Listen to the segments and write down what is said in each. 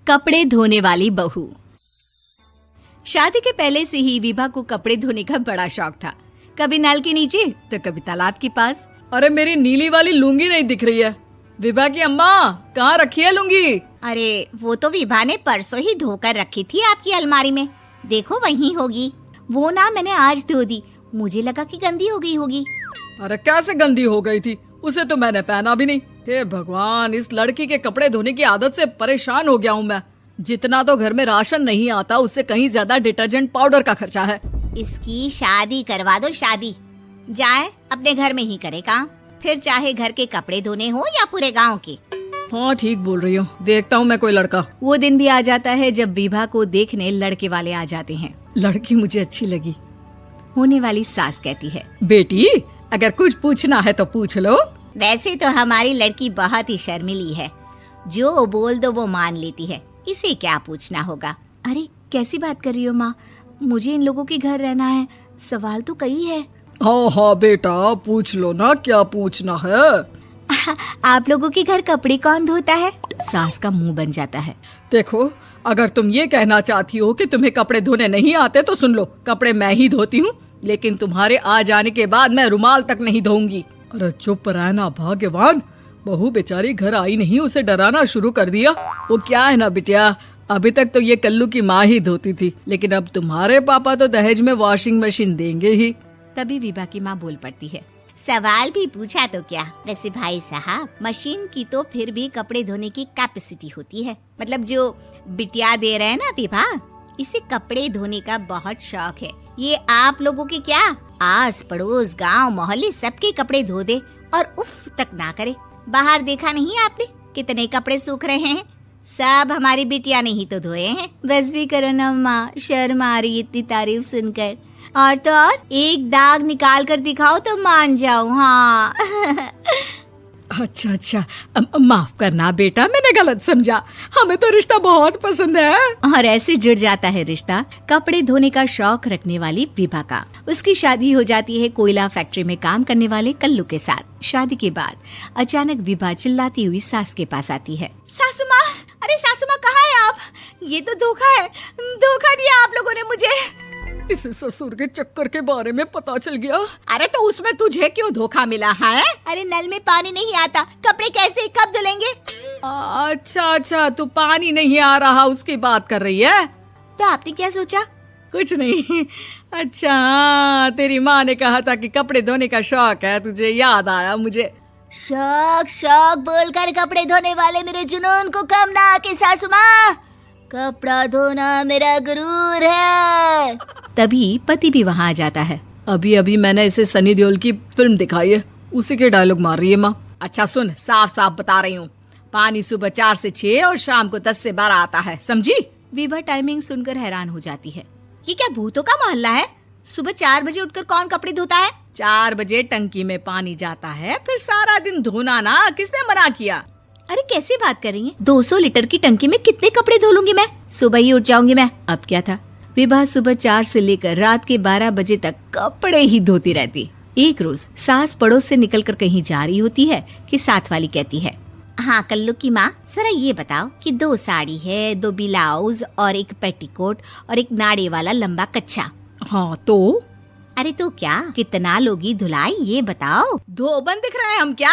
कपड़े धोने वाली बहू। शादी के पहले से ही विभा को कपड़े धोने का बड़ा शौक था। कभी नल के नीचे तो कभी तालाब के पास। अरे मेरी नीली वाली लुंगी नहीं दिख रही है। विभा की अम्मा, कहाँ रखी है लुंगी? अरे वो तो विभा ने परसों ही धोकर रखी थी आपकी अलमारी में, देखो वहीं होगी। वो ना मैंने आज धो दी, मुझे लगा कि गंदी हो गई होगी। अरे कैसे गंदी हो गई थी? उसे तो मैंने पहना भी नहीं। हे भगवान, इस लड़की के कपड़े धोने की आदत से परेशान हो गया हूँ मैं। जितना तो घर में राशन नहीं आता, उससे कहीं ज्यादा डिटर्जेंट पाउडर का खर्चा है। इसकी शादी करवा दो, शादी जाए अपने घर में ही करे काम, फिर चाहे घर के कपड़े धोने हो या पूरे गांव के। हाँ ठीक बोल रही हूँ, देखता हूँ मैं कोई लड़का। वो दिन भी आ जाता है जब विभा को देखने लड़के वाले आ जाते हैं। लड़की मुझे अच्छी लगी। होने वाली सास कहती है, बेटी अगर कुछ पूछना है तो पूछ लो। वैसे तो हमारी लड़की बहुत ही शर्मीली है, जो बोल दो वो मान लेती है, इसे क्या पूछना होगा। अरे कैसी बात कर रही हो माँ, मुझे इन लोगों के घर रहना है, सवाल तो कई है। हाँ हाँ बेटा, पूछ लो ना, क्या पूछना है। आप लोगों के घर कपड़े कौन धोता है? सास का मुंह बन जाता है। देखो, अगर तुम ये कहना चाहती हो कि तुम्हें कपड़े धोने नहीं आते तो सुन लो, कपड़े मैं ही धोती हूँ, लेकिन तुम्हारे आ जाने के बाद मैं रुमाल तक नहीं धोऊंगी। अरे चुप रहना भाग्यवान, बहू बेचारी घर आई नहीं, उसे डराना शुरू कर दिया। वो क्या है ना बिटिया, अभी तक तो ये कल्लू की माँ ही धोती थी, लेकिन अब तुम्हारे पापा तो दहेज में वॉशिंग मशीन देंगे ही। तभी विभा की माँ बोल पड़ती है, सवाल भी पूछा तो क्या। वैसे भाई साहब, मशीन की तो फिर भी कपड़े धोने की कैपेसिटी होती है। मतलब जो बिटिया दे रहे हैं ना विभा, इसे कपड़े धोने का बहुत शौक है। ये आप लोगों के क्या, आस पड़ोस गांव मोहल्ले सबके कपड़े धो दे और उफ तक ना करे। बाहर देखा नहीं आपने कितने कपड़े सूख रहे हैं? सब हमारी बिटिया ने ही तो धोए हैं। बस भी करो ना माँ, शर्म आ रही इतनी तारीफ सुनकर। और तो और एक दाग निकाल कर दिखाओ तो मान जाऊं। हाँ अच्छा, माफ करना बेटा, मैंने गलत समझा। हमें तो रिश्ता बहुत पसंद है। और ऐसे जुड़ जाता है रिश्ता कपड़े धोने का शौक रखने वाली विभा का। उसकी शादी हो जाती है कोयला फैक्ट्री में काम करने वाले कल्लू के साथ। शादी के बाद अचानक विभा चिल्लाती हुई सास के पास आती है। सासू माँ, अरे सासू माँ कहाँ है आप? ये तो धोखा है, धोखा दिया आप लोगों ने मुझे। इसे ससुर के चक्कर के बारे में पता चल गया। अरे तो उसमें तुझे क्यों धोखा मिला है? अरे नल में पानी नहीं आता, कपड़े कैसे कब धुलेंगे? अच्छा, तू पानी नहीं आ रहा उसकी बात कर रही है। तो आपने क्या सोचा? कुछ नहीं। अच्छा, तेरी माँ ने कहा था कि कपड़े धोने का शौक है तुझे, याद आया मुझे। शौक बोलकर कपड़े धोने वाले मेरे जुनून को कम ना आके सासू माँ, कपड़ा धोना मेरा गुरूर है। तभी पति भी वहाँ आ जाता है। अभी मैंने इसे सनी देओल की फिल्म दिखाई है, उसी के डायलॉग मार रही है माँ। अच्छा सुन, साफ साफ बता रही हूँ, पानी सुबह 4 से 6 और शाम को 10 से 12 आता है, समझी? विभा टाइमिंग सुनकर हैरान हो जाती है। ये क्या भूतों का मोहल्ला है? सुबह 4 बजे उठकर कौन कपड़े धोता है? 4 बजे टंकी में पानी जाता है, फिर सारा दिन धोना ना, किसने मना किया? अरे कैसी बात कर रही हैं? 200 लीटर की टंकी में कितने कपड़े धो लूंगी मैं? सुबह ही उठ जाऊंगी मैं। अब क्या था, विभा सुबह 4 से लेकर रात के 12 बजे तक कपड़े ही धोती रहती। एक रोज सास पड़ोस से निकलकर कहीं जा रही होती है कि साथ वाली कहती है, हाँ कल्लू की माँ, जरा ये बताओ कि 2 साड़ी है, 2 ब्लाउज और एक पेटीकोट और एक नाड़े वाला लंबा कच्छा। हाँ तो? अरे तो क्या, कितना लोगी धुलाई ये बताओ। धोबन दिख रहे हैं हम क्या?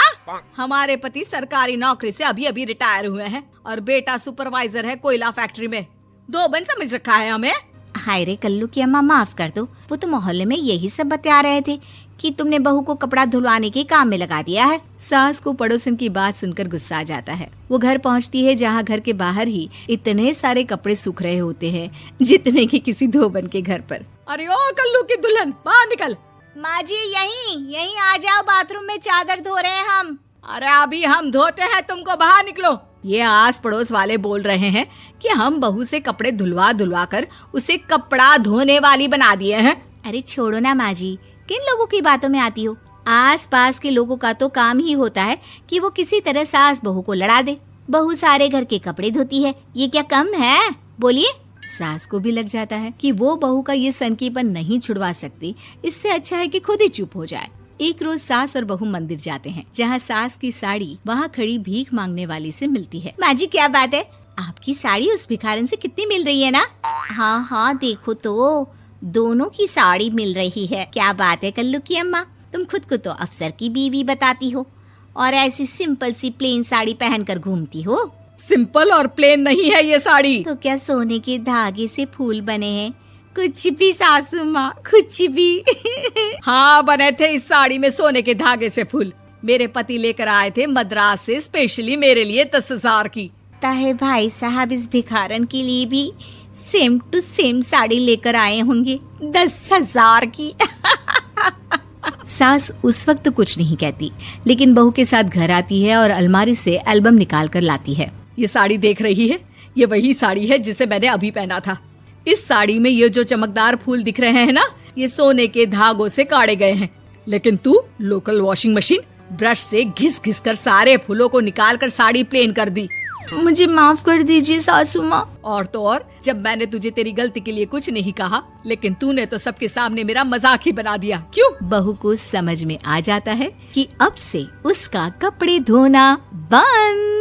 हमारे पति सरकारी नौकरी से अभी रिटायर हुए हैं और बेटा सुपरवाइजर है कोयला फैक्ट्री में। धोबन समझ रखा है हमें? हाय रे कल्लू की अम्मा, माफ कर दो, वो तो मोहल्ले में यही सब बता रहे थे कि तुमने बहू को कपड़ा धुलवाने के काम में लगा दिया है। सास को पड़ोसन की बात सुनकर गुस्सा आ जाता है। वो घर पहुंचती है जहां घर के बाहर ही इतने सारे कपड़े सूख रहे होते हैं जितने कि किसी धोबन के घर पर। अरे ओ कल्लू की दुल्हन, बाहर निकल। माँ जी यहीं आ जाओ, बाथरूम में चादर धो रहे हैं हम। अरे अभी हम धोते हैं, तुमको बाहर निकलो। ये आस पड़ोस वाले बोल रहे हैं कि हम बहू से कपड़े धुलवा कर उसे कपड़ा धोने वाली बना दिए हैं। अरे छोड़ो ना माँ जी, किन लोगों की बातों में आती हो? आस पास के लोगों का तो काम ही होता है कि वो किसी तरह सास बहू को लड़ा दे। बहू सारे घर के कपड़े धोती है, ये क्या कम है? बोलिए। सास को भी लग जाता है कि वो बहू का ये सनकीपन नहीं छुड़वा सकती, इससे अच्छा है कि खुद ही चुप हो जाए। एक रोज सास और बहू मंदिर जाते हैं, जहाँ सास की साड़ी वहाँ खड़ी भीख मांगने वाली से मिलती है। माँ जी क्या बात है, आपकी साड़ी उस भिखारन से कितनी मिल रही है ना? हाँ हाँ देखो तो, दोनों की साड़ी मिल रही है। क्या बात है कल्लू की अम्मा, तुम खुद को तो अफसर की बीवी बताती हो और ऐसी सिंपल सी प्लेन साड़ी पहनकर घूमती हो। सिंपल और प्लेन नहीं है ये साड़ी। तो क्या सोने के धागे से फूल बने हैं? कुछ भी सासू माँ, कुछ भी। हाँ बने थे इस साड़ी में सोने के धागे से फूल। मेरे पति लेकर आए थे मद्रास से स्पेशली मेरे लिए 10,000 की। ताहे भाई साहब इस भिखारन के लिए भी सेम टू सेम साड़ी लेकर आए होंगे 10,000 की। सास उस वक्त तो कुछ नहीं कहती, लेकिन बहू के साथ घर आती है और अलमारी से एल्बम निकाल कर लाती है। ये साड़ी देख रही है, ये वही साड़ी है जिसे मैंने अभी पहना था। इस साड़ी में ये जो चमकदार फूल दिख रहे हैं ना, ये सोने के धागों से काढ़े गए हैं। लेकिन तू लोकल वॉशिंग मशीन ब्रश से घिस घिस कर सारे फूलों को निकाल कर साड़ी प्लेन कर दी। मुझे माफ कर दीजिए सासू माँ। और तो और, जब मैंने तुझे तेरी गलती के लिए कुछ नहीं कहा, लेकिन तूने तो सबके सामने मेरा मजाक ही बना दिया। क्यों? बहू को समझ में आ जाता है कि अब से उसका कपड़े धोना बंद।